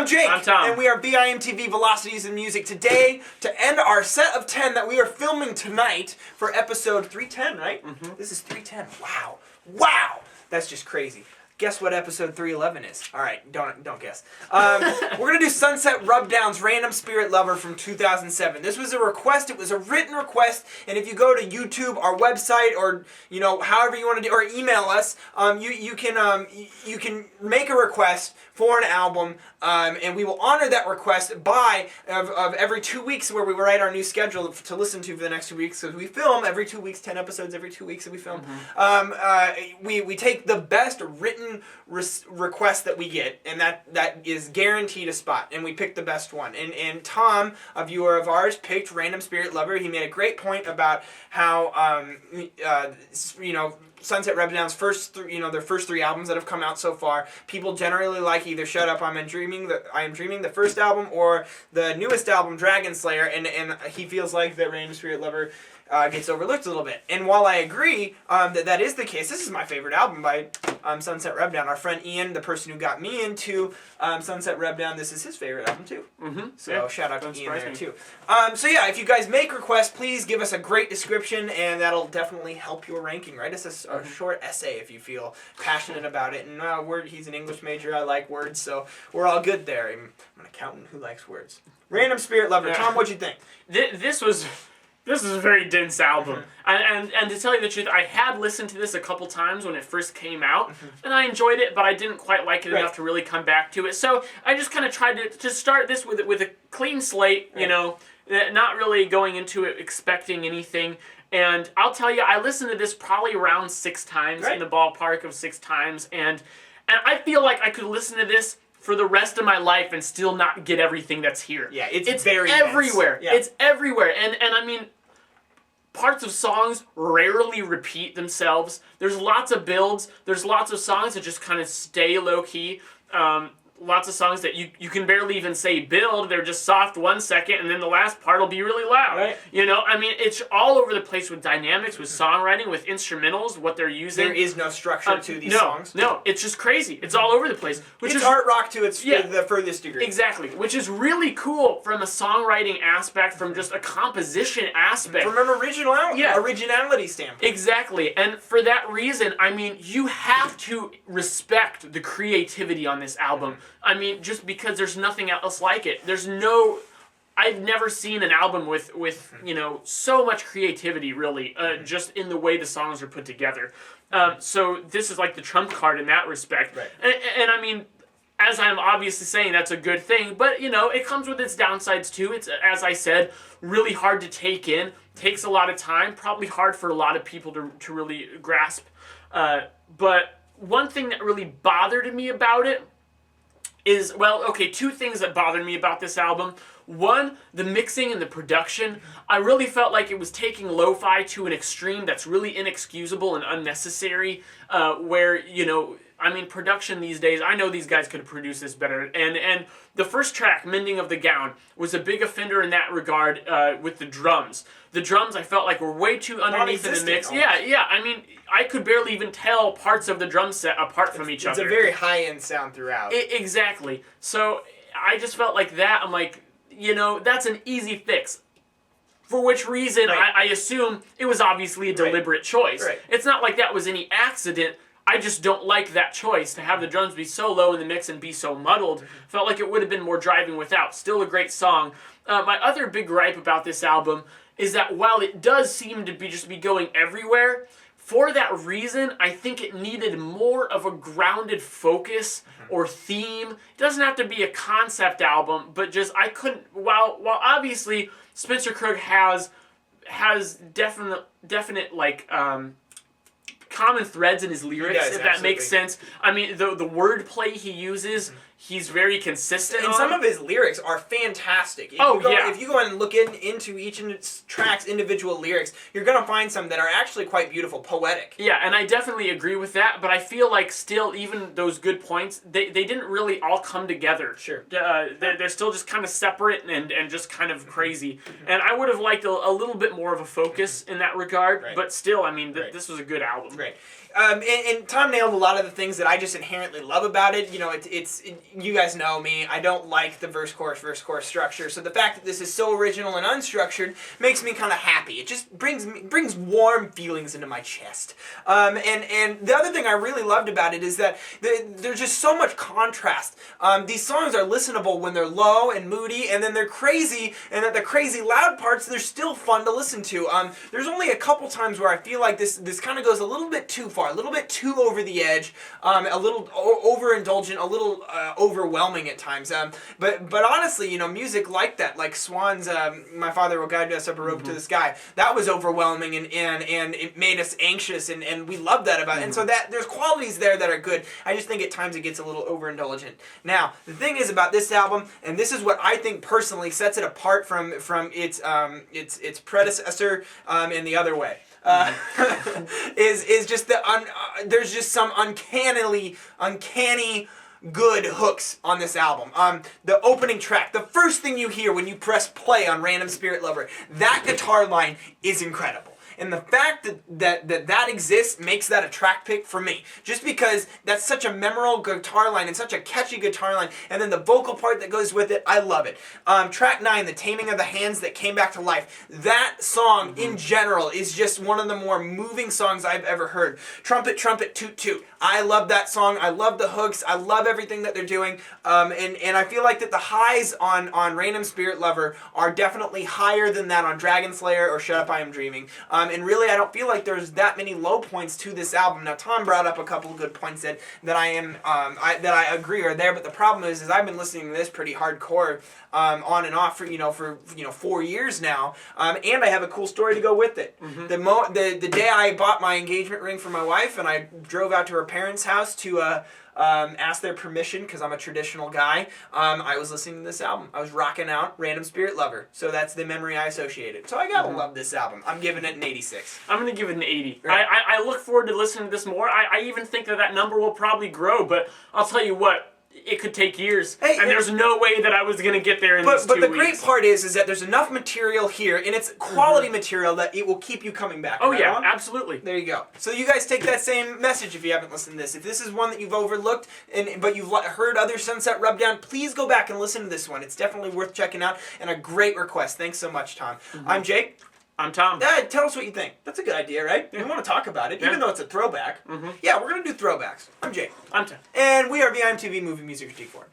Jake. I'm Tom. And we are BIMTV Velocities and Music today to end our set of 10 that we are filming tonight for episode 310, right? Mm-hmm. This is 310. Wow. Wow. That's just crazy. Guess what episode 311 is? All right, don't guess. We're going to do Sunset Rubdown's Random Spirit Lover from 2007. This was a request. It was a written request. And if you go to YouTube, our website, or, you know, however you want to do, or email us, you can make a request for an album, and we will honor that request of every 2 weeks, where we write our new schedule to listen to for the next 2 weeks. So we film every 2 weeks, 10 episodes every 2 weeks that we film. Mm-hmm. We take the best written request that we get, and that is guaranteed a spot, and we pick the best one. And Tom, a viewer of ours, picked Random Spirit Lover. He made a great point about how Sunset Rubdown's their first 3 albums that have come out so far, people generally like either Shut Up, I Am Dreaming, the first album, or the newest album, Dragon Slayer, and he feels like that Random Spirit Lover gets overlooked a little bit. And while I agree that is the case, this is my favorite album by Sunset Rubdown. Our friend Ian, the person who got me into Sunset Rubdown, this is his favorite album too. Mm-hmm. So yeah, shout out to Ian there too. So yeah, if you guys make requests, please give us a great description, and that'll definitely help your ranking, right? It's a short essay if you feel passionate about it. And he's an English major, I like words, so we're all good there. I'm an accountant who likes words. Random Spirit Lover. Tom, what'd you think? This is a very dense album. Mm-hmm. And to tell you the truth, I had listened to this a couple times when it first came out, and I enjoyed it, but I didn't quite like it enough to really come back to it. So I just kind of tried to start this with a clean slate, you know, not really going into it expecting anything. And I'll tell you, I listened to this probably around 6 times, in the ballpark of 6 times, and I feel like I could listen to this for the rest of my life and still not get everything that's here. Yeah, it's very everywhere. Yeah. It's everywhere. And I mean, parts of songs rarely repeat themselves. There's lots of builds. There's lots of songs that just kind of stay low-key. Lots of songs that you can barely even say build. They're just soft 1 second, and then the last part will be really loud. Right. You know, I mean, it's all over the place with dynamics, with songwriting, with instrumentals, what they're using. There is no structure to these songs. No, it's just crazy. It's all over the place. Which is art rock to the furthest degree. Exactly, which is really cool from a songwriting aspect, from just a composition aspect. From an originality standpoint. Exactly, and for that reason, I mean, you have to respect the creativity on this album. I mean, just because there's nothing else like it. I've never seen an album with you know, so much creativity, really, just in the way the songs are put together. So this is like the trump card in that respect. Right. And I mean, as I'm obviously saying, that's a good thing, but, you know, it comes with its downsides too. It's, as I said, really hard to take in, takes a lot of time, probably hard for a lot of people to really grasp. But one thing that really bothered me about it is, 2 things that bothered me about this album. One, the mixing and the production. I really felt like it was taking lo-fi to an extreme that's really inexcusable and unnecessary, where, you know, I mean, production these days, I know these guys could have produced this better. And the first track, Mending of the Gown, was a big offender in that regard with the drums. The drums, I felt like, were way too underneath in the mix. Almost. Yeah. I mean, I could barely even tell parts of the drum set apart from each other. It's a very high-end sound throughout. Exactly. So I just felt like that. I'm like, you know, that's an easy fix. For which reason, I assume it was obviously a deliberate choice. Right. It's not like that was any accident. I just don't like that choice, to have the drums be so low in the mix and be so muddled. Felt like it would have been more driving without. Still a great song. My other big gripe about this album is that while it does seem to be going everywhere, for that reason, I think it needed more of a grounded focus or theme. It doesn't have to be a concept album, but just I couldn't. While obviously Spencer Krug has definite like common threads in his lyrics, if that makes sense. I mean, the wordplay he uses, he's very consistent and on. Some of his lyrics are fantastic. If you go and look into each track's individual lyrics, you're going to find some that are actually quite beautiful, poetic. Yeah, and I definitely agree with that, but I feel like still, even those good points, they didn't really all come together. Sure. They're still just kind of separate and just kind of crazy. And I would have liked a little bit more of a focus in that regard, but still, I mean, this was a good album. Right. And Tom nailed a lot of the things that I just inherently love about it. You know, you guys know me, I don't like the verse chorus structure. So the fact that this is so original and unstructured makes me kind of happy. It just brings warm feelings into my chest. And the other thing I really loved about it is that there's just so much contrast. These songs are listenable when they're low and moody, and then they're crazy, and at the crazy loud parts, they're still fun to listen to. There's only a couple times where I feel like this kind of goes a little bit too far, a little bit too over the edge, a little overindulgent, a little overwhelming at times. But honestly, music like that, like Swan's My Father Will Guide Us Up a Rope to the Sky, that was overwhelming and it made us anxious, and we loved that about it. And so that there's qualities there that are good. I just think at times it gets a little overindulgent. Now, the thing is about this album, and this is what I think personally sets it apart from its predecessor in the other way. Is just there's just some uncanny good hooks on this album. The opening track, the first thing you hear when you press play on Random Spirit Lover, that guitar line is incredible. And the fact that exists makes that a track pick for me. Just because that's such a memorable guitar line and such a catchy guitar line, and then the vocal part that goes with it, I love it. Track 9, The Taming of the Hands That Came Back to Life. That song, in general, is just one of the more moving songs I've ever heard. Trumpet, Trumpet, Toot, Toot. I love that song. I love the hooks. I love everything that they're doing. And I feel like that the highs on Random Spirit Lover are definitely higher than that on Dragon Slayer or Shut Up I Am Dreaming. And really, I don't feel like there's that many low points to this album. Now, Tom brought up a couple of good points that I agree are there, but the problem is I've been listening to this pretty hardcore on and off for 4 years now, and I have a cool story to go with it. The day I bought my engagement ring for my wife, and I drove out to her parents' house to ask their permission because I'm a traditional guy. I was listening to this album. I was rocking out Random Spirit Lover. So that's the memory I associated. So I gotta love this album. I'm giving it an 86. I'm gonna give it an 80. Right. I look forward to listening to this more. I even think that number will probably grow, but I'll tell you what, it could take years, and there's no way that I was going to get there in these 2 weeks. But the great part is that there's enough material here, and it's quality material that it will keep you coming back. Oh, right yeah, on? Absolutely. There you go. So you guys take that same message if you haven't listened to this. If this is one that you've overlooked, but you've heard other Sunset Rubdown, please go back and listen to this one. It's definitely worth checking out, and a great request. Thanks so much, Tom. I'm Jake. I'm Tom. Tell us what you think. That's a good idea, right? Yeah. We want to talk about it, Yeah. even though it's a throwback. Yeah, we're going to do throwbacks. I'm Jake. I'm Tom. And we are VIMTV Movie Music Critique Forum.